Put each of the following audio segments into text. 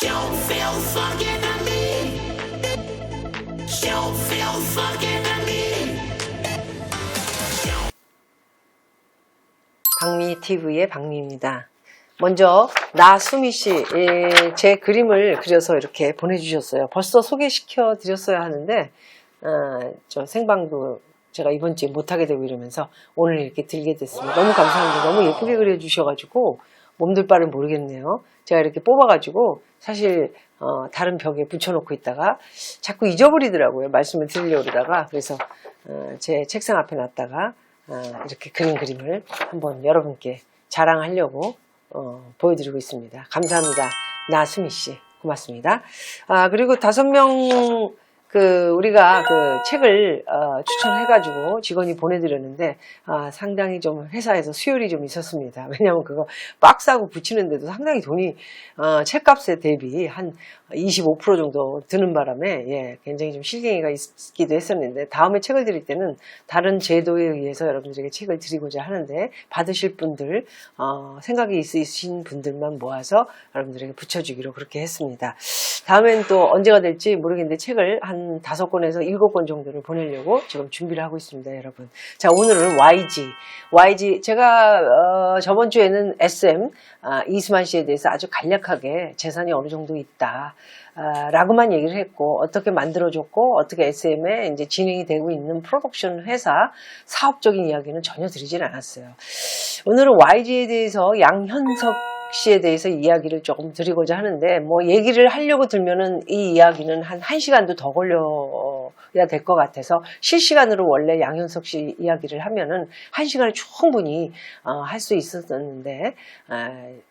Don't feel fucking to me. Don't feel fucking to me. 박미TV의 박미입니다. 먼저 나수미씨 제 그림을 그려서 이렇게 보내주셨어요. 벌써 소개시켜 드렸어야 하는데 저 생방도 제가 이번 주에 못하게 되고 이러면서 오늘 이렇게 들게 됐습니다. 너무 감사합니다. 너무 예쁘게 그려주셔가지고 몸둘 바를 모르겠네요. 제가 이렇게 뽑아가지고 사실 다른 벽에 붙여놓고 있다가 자꾸 잊어버리더라고요. 말씀을 드리려고 그러다가. 그래서 제 책상 앞에 놨다가 이렇게 그린 그림을 한번 여러분께 자랑하려고 보여드리고 있습니다. 감사합니다. 나수미씨 고맙습니다. 그리고 5명 우리가 책을 추천해가지고 직원이 보내드렸는데 상당히 좀 회사에서 수요일이 좀 있었습니다. 왜냐하면 그거 박스하고 붙이는데도 상당히 돈이 책값에 대비 한 25% 정도 드는 바람에 굉장히 좀 실갱이가 있기도 했었는데 다음에 책을 드릴 때는 다른 제도에 의해서 여러분들에게 책을 드리고자 하는데 받으실 분들 생각이 있으신 분들만 모아서 여러분들에게 붙여주기로 그렇게 했습니다. 다음엔 또 언제가 될지 모르겠는데 책을 한 5권에서 7권 정도를 보내려고 지금 준비를 하고 있습니다, 여러분. 자, 오늘은 YG 제가 저번 주에는 SM 이수만 씨에 대해서 아주 간략하게 재산이 어느 정도 있다 라고만 얘기를 했고 어떻게 만들어줬고 어떻게 SM에 이제 진행이 되고 있는 프로덕션 회사 사업적인 이야기는 전혀 드리진 않았어요. 오늘은 YG에 대해서 양현석 씨에 대해서 이야기를 조금 드리고자 하는데 뭐 얘기를 하려고 들면은 이 이야기는 한 1시간도 더 걸려야 될 것 같아서 실시간으로 원래 양현석 씨 이야기를 하면은 1시간을 충분히 할 수 있었는데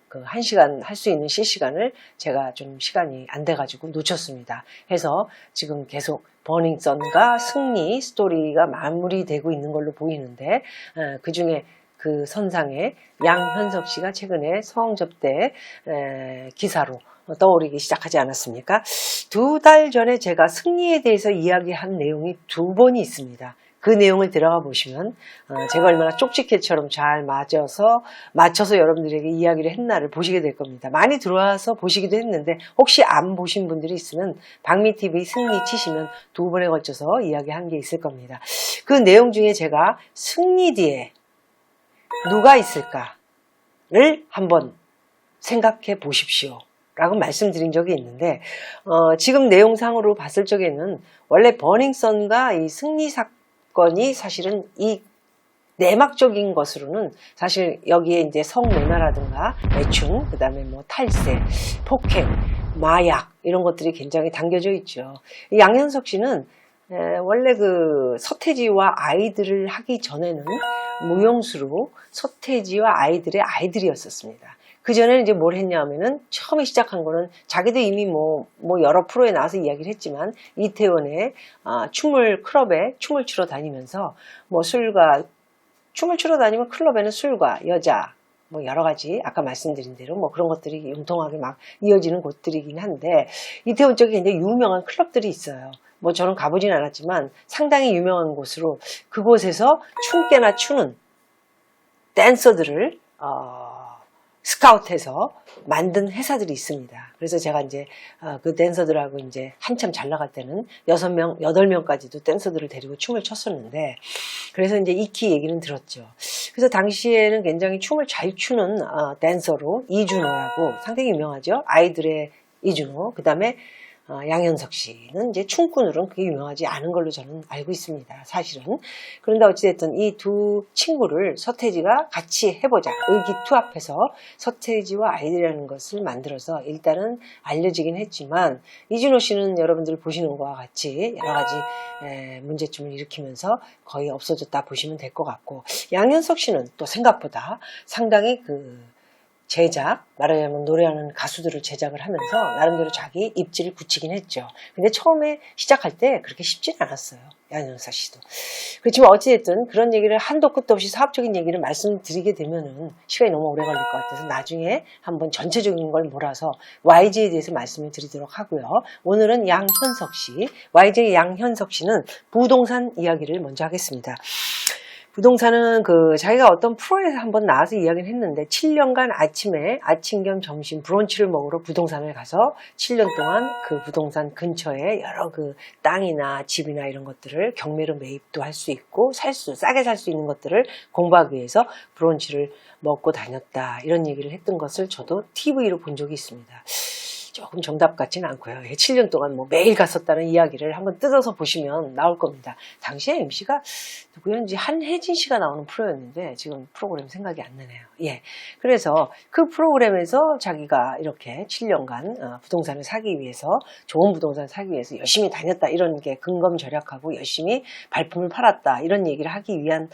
그 1시간 할 수 있는 실시간을 제가 좀 시간이 안 돼가지고 놓쳤습니다. 해서 지금 계속 버닝썬과 승리 스토리가 마무리되고 있는 걸로 보이는데 그 중에 그 선상에 양현석 씨가 최근에 성접대 기사로 떠오르기 시작하지 않았습니까? 2달 전에 제가 승리에 대해서 이야기한 내용이 2번이 있습니다. 그 내용을 들어가 보시면 제가 얼마나 쪽집게처럼 잘 맞춰서 여러분들에게 이야기를 했나를 보시게 될 겁니다. 많이 들어와서 보시기도 했는데 혹시 안 보신 분들이 있으면 박미TV 승리 치시면 2번에 걸쳐서 이야기한 게 있을 겁니다. 그 내용 중에 제가 승리 뒤에 누가 있을까를 한번 생각해 보십시오 라고 말씀드린 적이 있는데 지금 내용상으로 봤을 적에는 원래 버닝썬과 이 승리 사건이 사실은 이 내막적인 것으로는 사실 여기에 이제 성매매라든가 매춘, 그 다음에 뭐 탈세, 폭행, 마약 이런 것들이 굉장히 담겨져 있죠. 양현석 씨는 원래 그 서태지와 아이들을 하기 전에는 무용수로 서태지와 아이들의 아이들이었었습니다. 그 전에는 이제 뭘 했냐 하면은 처음에 시작한 거는 자기도 이미 뭐 여러 프로에 나와서 이야기를 했지만 이태원의 클럽에 춤을 추러 다니면서 춤을 추러 다니면 클럽에는 술과 여자 뭐 여러 가지 아까 말씀드린 대로 뭐 그런 것들이 융통하게 막 이어지는 곳들이긴 한데 이태원 쪽에 굉장히 유명한 클럽들이 있어요. 뭐 저는 가보진 않았지만 상당히 유명한 곳으로 그곳에서 춤깨나 추는 댄서들을 스카우트해서 만든 회사들이 있습니다. 그래서 제가 이제 그 댄서들하고 이제 한참 잘 나갈 때는 6명, 8명까지도 댄서들을 데리고 춤을 췄었는데 그래서 이제 익히 얘기는 들었죠. 그래서 당시에는 굉장히 춤을 잘 추는 댄서로 이준호라고 상당히 유명하죠. 아이들의 이준호, 그 다음에 양현석 씨는 이제 춤꾼으로는 그게 유명하지 않은 걸로 저는 알고 있습니다. 사실은. 그런데 어찌됐든 이 두 친구를 서태지가 같이 해보자. 의기투합해서 서태지와 아이들이라는 것을 만들어서 일단은 알려지긴 했지만 이준호 씨는 여러분들 보시는 것과 같이 여러 가지 문제점을 일으키면서 거의 없어졌다 보시면 될 것 같고 양현석 씨는 또 생각보다 상당히 말하자면 노래하는 가수들을 제작을 하면서 나름대로 자기 입지를 굳히긴 했죠. 근데 처음에 시작할 때 그렇게 쉽진 않았어요. 양현석 씨도. 그렇지만 어찌됐든 그런 얘기를 한도 끝도 없이 사업적인 얘기를 말씀드리게 되면은 시간이 너무 오래 걸릴 것 같아서 나중에 한번 전체적인 걸 몰아서 YG에 대해서 말씀을 드리도록 하고요. 오늘은 양현석 씨, YG의 양현석 씨는 부동산 이야기를 먼저 하겠습니다. 부동산은 자기가 어떤 프로에서 한번 나와서 이야기를 했는데 7년간 아침에 아침 겸 점심 브런치를 먹으러 부동산을 가서 7년 동안 그 부동산 근처에 여러 땅이나 집이나 이런 것들을 경매로 매입도 할 수 있고 싸게 살 수 있는 것들을 공부하기 위해서 브런치를 먹고 다녔다. 이런 얘기를 했던 것을 저도 TV로 본 적이 있습니다. 조금 정답 같지는 않고요. 7년 동안 매일 갔었다는 이야기를 한번 뜯어서 보시면 나올 겁니다. 당시에 MC가 누구였는지 한혜진 씨가 나오는 프로였는데 지금 프로그램 생각이 안 나네요. 예. 그래서 그 프로그램에서 자기가 이렇게 7년간 부동산을 사기 위해서 좋은 부동산을 사기 위해서 열심히 다녔다. 이런 게 근검절약하고 열심히 발품을 팔았다. 이런 얘기를 하기 위한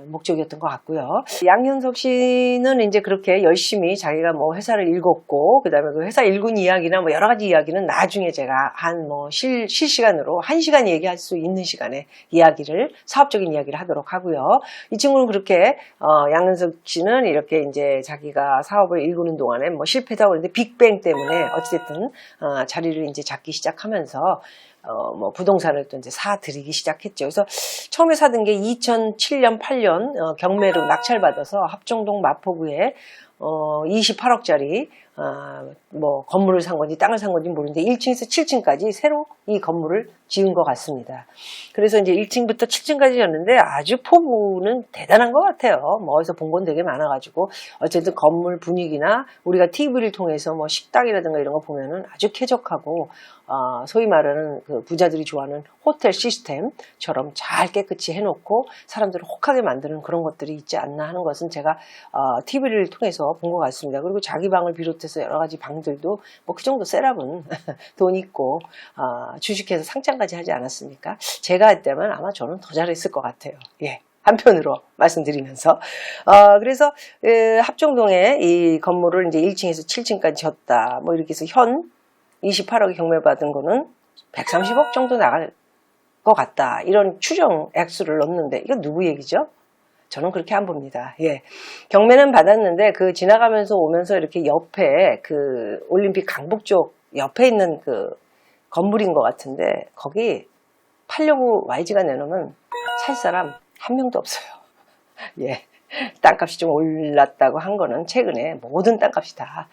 목적이었던 것 같고요. 양현석 씨는 이제 그렇게 열심히 자기가 회사를 읽었고 그다음에 그 회사 읽은 이야기나 여러 가지 이야기는 나중에 제가 실시간으로 1시간 얘기할 수 있는 시간에 사업적인 이야기를 하도록 하고요. 이 친구는 그렇게, 양현석 씨는 이렇게 이제 자기가 사업을 일구는 동안에 실패다 그러는데 빅뱅 때문에 어찌됐든, 자리를 이제 잡기 시작하면서, 부동산을 또 이제 사들이기 시작했죠. 그래서 처음에 사든 게 2007년, 8년, 경매로 낙찰받아서 합정동 마포구에, 28억짜리, 건물을 산 건지 땅을 산 건지 모르는데 1층에서 7층까지 새로 이 건물을 지은 것 같습니다. 그래서 이제 1층부터 7층까지였는데 아주 포부는 대단한 것 같아요. 어디서 본 건 되게 많아가지고 어쨌든 건물 분위기나 우리가 TV를 통해서 식당이라든가 이런 거 보면은 아주 쾌적하고 소위 말하는 그 부자들이 좋아하는 호텔 시스템처럼 잘 깨끗이 해놓고 사람들을 혹하게 만드는 그런 것들이 있지 않나 하는 것은 제가 TV를 통해서 본 것 같습니다. 그리고 자기 방을 비롯해서 여러 가지 방들도 그 정도 셋업은 돈 있고 주식해서 상장까지 하지 않았습니까? 제가 할 때면 아마 저는 더 잘했을 것 같아요. 예. 한편으로 말씀드리면서 그래서 합정동에 이 건물을 이제 1층에서 7층까지 졌다. 이렇게 해서 현 28억이 경매받은 거는 130억 정도 나갈 것 같다. 이런 추정 액수를 넣는데 이거 누구 얘기죠? 저는 그렇게 안 봅니다. 예. 경매는 받았는데 지나가면서 오면서 이렇게 옆에 올림픽 강북 쪽 옆에 있는 건물인 것 같은데 거기 팔려고 YG가 내놓으면 살 사람 한 명도 없어요. 예. 땅값이 좀 올랐다고 한 거는 최근에 모든 땅값이 다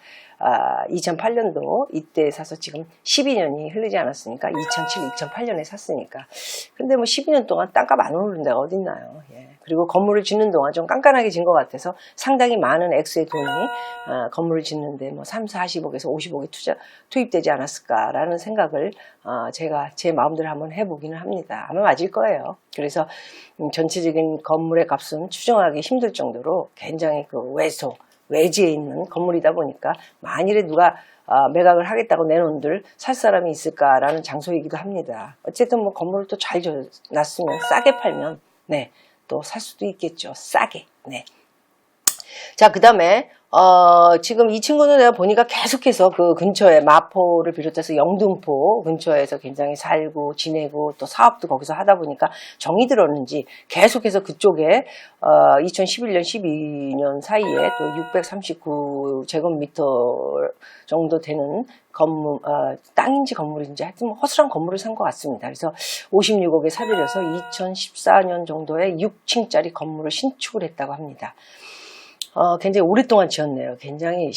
2008년도 이때 사서 지금 12년이 흐르지 않았으니까 2007, 2008년에 샀으니까 근데 12년 동안 땅값 안 오르는 데가 어딨나요. 예. 그리고 건물을 짓는 동안 좀 깐깐하게 짓는 것 같아서 상당히 많은 액수의 돈이 건물을 짓는데 3, 40억에서 50억이 투입되지 않았을까라는 생각을 제가 제 마음대로 한번 해보기는 합니다. 아마 맞을 거예요. 그래서 전체적인 건물의 값은 추정하기 힘들 정도로 굉장히 외지에 있는 건물이다 보니까 만일에 누가 매각을 하겠다고 내놓은들 살 사람이 있을까라는 장소이기도 합니다. 어쨌든 건물을 또 잘 놨으면 싸게 팔면 네, 또 살 수도 있겠죠. 싸게. 네. 자, 그 다음에 지금 이 친구는 내가 보니까 계속해서 그 근처에 마포를 비롯해서 영등포 근처에서 굉장히 살고 지내고 또 사업도 거기서 하다 보니까 정이 들었는지 계속해서 그쪽에 2011년 12년 사이에 또 639제곱미터 정도 되는 건물, 땅인지 건물인지 하여튼 허술한 건물을 산 것 같습니다. 그래서 56억에 사들여서 2014년 정도에 6층짜리 건물을 신축을 했다고 합니다. 굉장히 오랫동안 지었네요. 굉장히,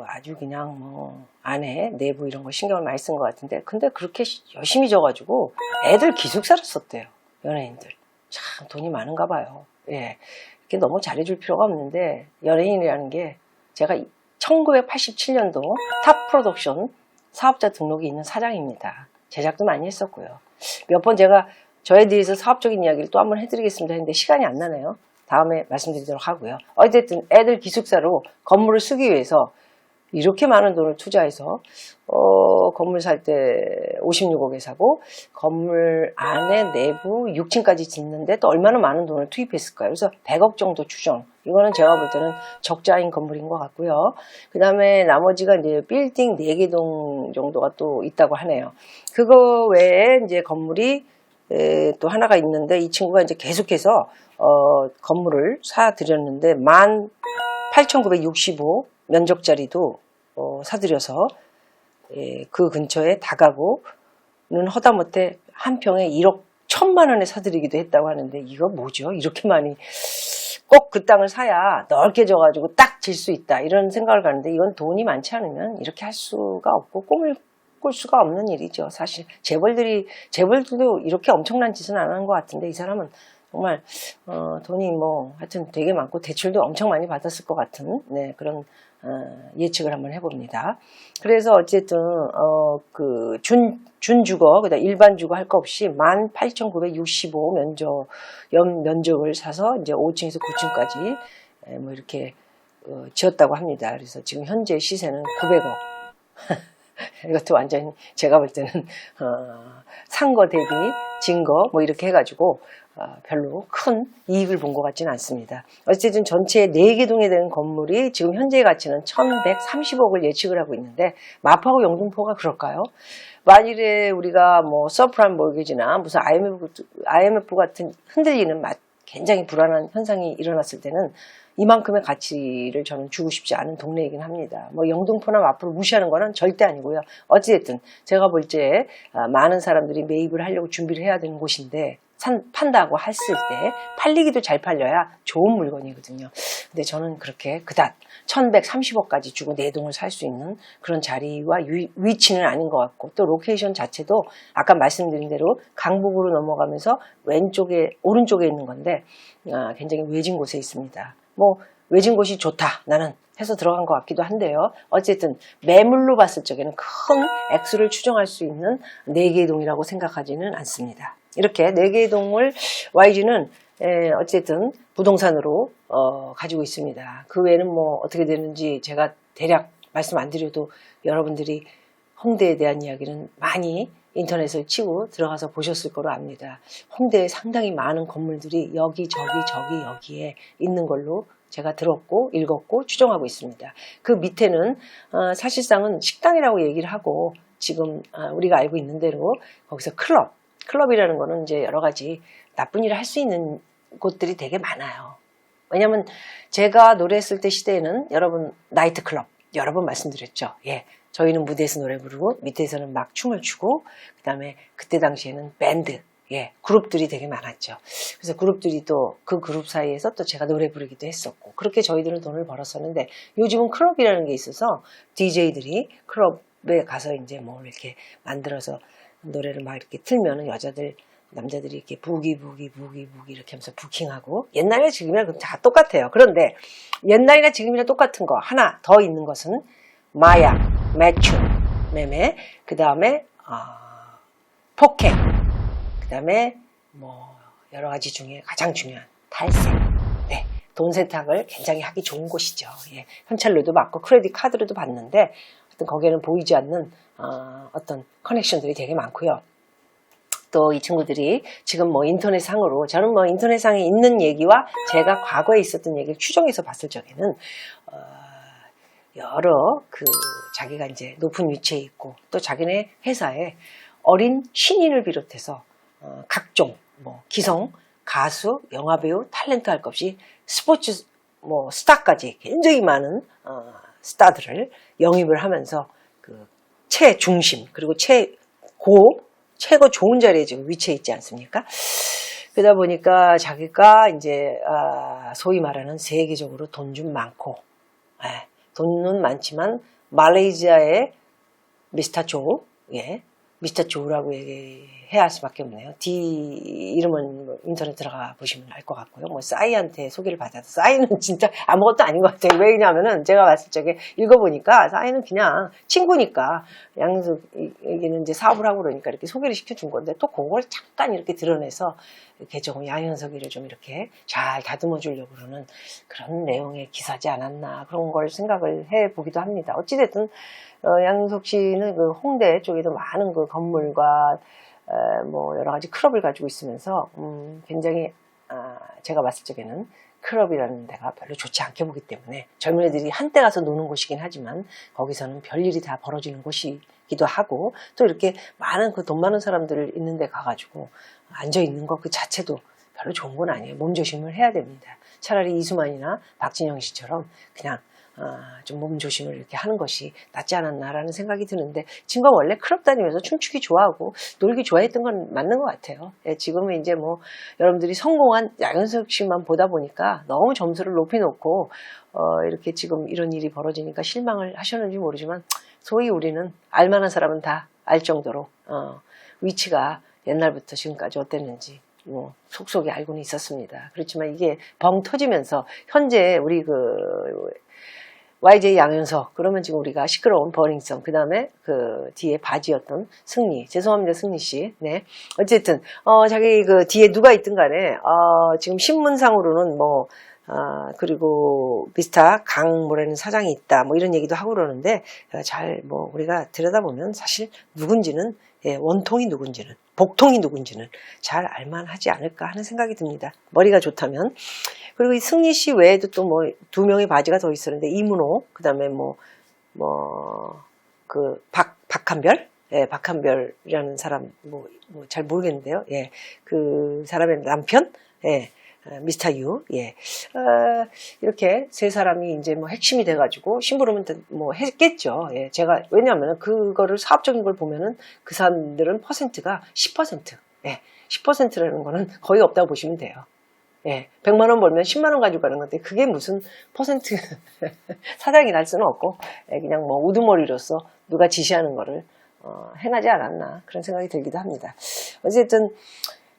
아주 그냥 안에 내부 이런 거 신경을 많이 쓴 것 같은데. 근데 그렇게 열심히 져가지고 애들 기숙사를 썼대요. 연예인들. 참 돈이 많은가 봐요. 예. 이렇게 너무 잘해줄 필요가 없는데, 연예인이라는 게 제가 1987년도 탑 프로덕션 사업자 등록이 있는 사장입니다. 제작도 많이 했었고요. 몇 번 제가 저에 대해서 사업적인 이야기를 또 한번 해드리겠습니다 했는데 시간이 안 나네요. 다음에 말씀드리도록 하고요. 어쨌든 애들 기숙사로 건물을 쓰기 위해서 이렇게 많은 돈을 투자해서 건물 살 때 56억에 사고 건물 안에 내부 6층까지 짓는데 또 얼마나 많은 돈을 투입했을까요? 그래서 100억 정도 추정. 이거는 제가 볼 때는 적자인 건물인 것 같고요. 그 다음에 나머지가 이제 빌딩 4개동 정도가 또 있다고 하네요. 그거 외에 이제 건물이 또 하나가 있는데 이 친구가 이제 계속해서 건물을 사들였는데 18,965 면적짜리도 사들여서 그 근처에 다가구는 허다못해 한 평에 1억 1,000만 원에 사드리기도 했다고 하는데 이거 뭐죠? 이렇게 많이 꼭 그 땅을 사야 넓게 져가지고 딱 질 수 있다 이런 생각을 가는데 이건 돈이 많지 않으면 이렇게 할 수가 없고 꿈을 꿀 수가 없는 일이죠. 사실 재벌들도 이렇게 엄청난 짓은 안 한 것 같은데 이 사람은 정말 돈이 뭐 하여튼 되게 많고 대출도 엄청 많이 받았을 것 같은 네, 그런 예측을 한번 해봅니다. 그래서 어쨌든 그 준주거 그다음 일반 주거 할 거 없이 18,965 면적을 사서 이제 5층에서 9층까지 뭐 이렇게 지었다고 합니다. 그래서 지금 현재 시세는 900억. 이것도 완전히 제가 볼 때는 산 거 대비 진 거 뭐 이렇게 해가지고 별로 큰 이익을 본 것 같지는 않습니다. 어쨌든 전체 4개 동에 되는 건물이 지금 현재 가치는 1,130억을 예측을 하고 있는데 마포하고 영등포가 그럴까요? 만일에 우리가 뭐 서프라임 모기지나 무슨 IMF 같은 흔들리는 굉장히 불안한 현상이 일어났을 때는 이만큼의 가치를 저는 주고 싶지 않은 동네이긴 합니다. 뭐 영등포나 마포를 무시하는 거는 절대 아니고요. 어찌됐든 제가 볼 때 많은 사람들이 매입을 하려고 준비를 해야 되는 곳인데 판다고 했을 때 팔리기도 잘 팔려야 좋은 물건이거든요. 근데 저는 그렇게 그닥 1,130억까지 주고 4동을 살 수 있는 그런 자리와 위치는 아닌 것 같고 또 로케이션 자체도 아까 말씀드린 대로 강북으로 넘어가면서 오른쪽에 있는 건데 굉장히 외진 곳에 있습니다. 뭐 외진 곳이 좋다 나는 해서 들어간 것 같기도 한데요. 어쨌든 매물로 봤을 적에는 큰 액수를 추정할 수 있는 4개의 동이라고 생각하지는 않습니다. 이렇게 4개의 동을 YG는 어쨌든 부동산으로 가지고 있습니다. 그 외에는 뭐 어떻게 되는지 제가 대략 말씀 안 드려도 여러분들이 홍대에 대한 이야기는 많이 인터넷을 치고 들어가서 보셨을 거로 압니다. 홍대에 상당히 많은 건물들이 여기에 있는 걸로 제가 들었고 읽었고 추정하고 있습니다. 그 밑에는 사실상은 식당이라고 얘기를 하고 지금 우리가 알고 있는 대로 거기서 클럽이라는 거는 이제 여러 가지 나쁜 일을 할 수 있는 곳들이 되게 많아요. 왜냐면 제가 노래했을 때 시대에는 여러분 나이트클럽 여러 번 말씀드렸죠. 예. 저희는 무대에서 노래 부르고 밑에서는 막 춤을 추고 그다음에 그때 당시에는 밴드 그룹들이 되게 많았죠. 그래서 그룹들이 또 그 그룹 사이에서 또 제가 노래 부르기도 했었고 그렇게 저희들은 돈을 벌었었는데 요즘은 클럽이라는 게 있어서 DJ들이 클럽에 가서 이제 뭐 이렇게 만들어서 노래를 막 이렇게 틀면은 남자들이 이렇게 부기 이렇게 하면서 부킹하고 옛날이나 지금이나 다 똑같아요. 그런데 옛날이나 지금이나 똑같은 거 하나 더 있는 것은 마약, 매출, 매매, 그 다음에 폭행, 그 다음에 뭐 여러 가지 중에 가장 중요한 탈세. 네, 돈 세탁을 굉장히 하기 좋은 곳이죠. 예, 현찰로도 받고 크레딧 카드로도 받는데 하여튼 거기에는 보이지 않는 어떤 커넥션들이 되게 많고요. 또 이 친구들이 지금 뭐 인터넷상으로 저는 뭐 인터넷상에 있는 얘기와 제가 과거에 있었던 얘기를 추정해서 봤을 적에는 여러 자기가 이제 높은 위치에 있고 또 자기네 회사에 어린 신인을 비롯해서 각종 뭐 기성, 가수, 영화배우, 탤런트 할 것 없이 스포츠 뭐 스타까지 굉장히 많은 스타들을 영입을 하면서 그 최중심 그리고 최고 좋은 자리에 지금 위치해 있지 않습니까? 그러다 보니까 자기가 이제 소위 말하는 세계적으로 돈 좀 많고 돈은 많지만 말레이시아의 미스터 조, 미스터 조라고 얘기해야 할 수밖에 없네요. D 이름은 뭐 인터넷 들어가 보시면 알 것 같고요. 뭐 싸이한테 소개를 받아서 싸이는 진짜 아무것도 아닌 것 같아요. 왜냐하면은 제가 봤을 적에 읽어보니까 싸이는 그냥 친구니까 양석이는 이제 사업을 하고 그러니까 이렇게 소개를 시켜준 건데 또 그걸 잠깐 이렇게 드러내서 이렇게 조금 양현석이를 좀 이렇게 잘 다듬어 주려고 그러는 그런 내용의 기사지 않았나 그런 걸 생각을 해보기도 합니다. 어찌됐든 양현석 씨는 그 홍대 쪽에도 많은 그 건물과 뭐 여러 가지 클럽을 가지고 있으면서 굉장히 제가 봤을 적에는 클럽이라는 데가 별로 좋지 않게 보기 때문에 젊은 애들이 한때 가서 노는 곳이긴 하지만 거기서는 별일이 다 벌어지는 곳이기도 하고 또 이렇게 많은 그 돈 많은 사람들 있는 데 가가지고 앉아 있는 것 그 자체도 별로 좋은 건 아니에요. 몸조심을 해야 됩니다. 차라리 이수만이나 박진영 씨처럼 그냥 좀 몸 조심을 이렇게 하는 것이 낫지 않았나라는 생각이 드는데, 친구가 원래 클럽 다니면서 춤추기 좋아하고 놀기 좋아했던 건 맞는 것 같아요. 예, 지금은 이제 뭐 여러분들이 성공한 양현석 씨만 보다 보니까 너무 점수를 높이 놓고 이렇게 지금 이런 일이 벌어지니까 실망을 하셨는지 모르지만, 소위 우리는 알만한 사람은 다 알 정도로 위치가 옛날부터 지금까지 어땠는지 뭐 속속에 알고는 있었습니다. 그렇지만 이게 벙 터지면서 현재 우리 YJ 양현석, 그러면 지금 우리가 시끄러운 버닝썬, 그 다음에 그 뒤에 바지였던 승리, 죄송합니다 승리 씨. 네, 어쨌든 자기 그 뒤에 누가 있든 간에 지금 신문상으로는 뭐 그리고 미스터 강모라는 사장이 있다, 뭐 이런 얘기도 하고 그러는데, 잘 뭐 우리가 들여다보면 사실 누군지는, 원통이 누군지는, 복통이 누군지는 잘 알만하지 않을까 하는 생각이 듭니다. 머리가 좋다면. 그리고 이 승리 씨 외에도 또 뭐 2명의 바지가 더 있었는데, 이문호, 그 다음에 박한별? 예, 박한별이라는 사람, 잘 모르겠는데요. 예, 그 사람의 남편? 예. 미스터 유, 예. 이렇게 세 사람이 이제 뭐 핵심이 돼가지고 심부름은 뭐 했겠죠. 예. 왜냐하면 그거를 사업적인 걸 보면은 그 사람들은 퍼센트가 10%. 예. 10%라는 거는 거의 없다고 보시면 돼요. 예. 100만원 벌면 10만원 가지고 가는 건데, 그게 무슨 퍼센트, 사장이 날 수는 없고, 예. 그냥 뭐 우두머리로서 누가 지시하는 거를, 행하지 않았나, 그런 생각이 들기도 합니다. 어쨌든,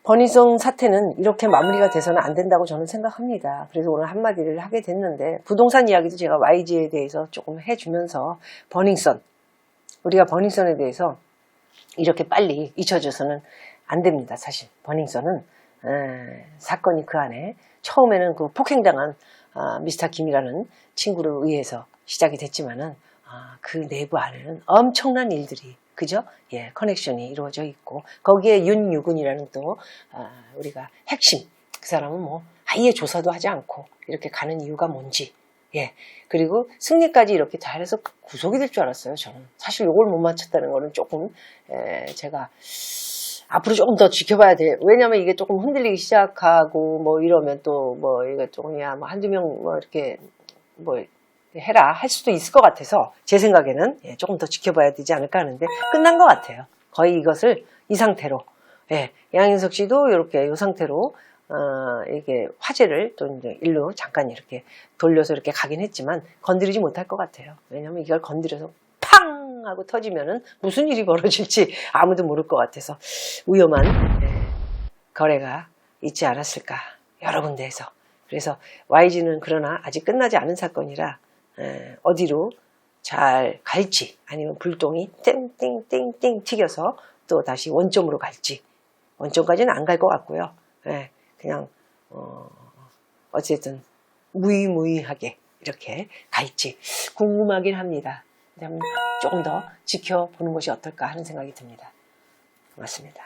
버닝썬 사태는 이렇게 마무리가 돼서는 안 된다고 저는 생각합니다. 그래서 오늘 한마디를 하게 됐는데, 부동산 이야기도 제가 YG에 대해서 조금 해주면서, 우리가 버닝썬에 대해서 이렇게 빨리 잊혀져서는 안 됩니다. 사실 버닝썬은 사건이 그 안에 처음에는 그 폭행당한 미스터 김이라는 친구를 의해서 시작이 됐지만은, 그 내부 안에는 엄청난 일들이, 그죠? 예, 커넥션이 이루어져 있고, 거기에 윤유근이라는 또 우리가 핵심, 그 사람은 뭐 아예 조사도 하지 않고 이렇게 가는 이유가 뭔지, 예, 그리고 승리까지 이렇게 잘해서 구속이 될 줄 알았어요. 저는 사실 요걸 못 맞췄다는 거는 조금 제가 앞으로 조금 더 지켜봐야 돼요. 왜냐면 이게 조금 흔들리기 시작하고 뭐 이러면 또 뭐 이거 조금 뭐 한두 명 뭐 이렇게 뭐 해라 할 수도 있을 것 같아서, 제 생각에는 조금 더 지켜봐야 되지 않을까 하는데, 끝난 것 같아요. 거의 이것을 이 상태로, 양현석 씨도 이렇게 이 상태로 이게 화제를 또 이제 일로 잠깐 이렇게 돌려서 이렇게 가긴 했지만 건드리지 못할 것 같아요. 왜냐하면 이걸 건드려서 팡 하고 터지면은 무슨 일이 벌어질지 아무도 모를 것 같아서 위험한 거래가 있지 않았을까, 여러 군데에서. 그래서 YG는 그러나 아직 끝나지 않은 사건이라 어디로 잘 갈지, 아니면 불똥이 땡땡땡땡 튀겨서 또 다시 원점으로 갈지, 원점까지는 안 갈 것 같고요. 그냥 어쨌든 무의무의하게 이렇게 갈지 궁금하긴 합니다. 조금 더 지켜보는 것이 어떨까 하는 생각이 듭니다. 고맙습니다.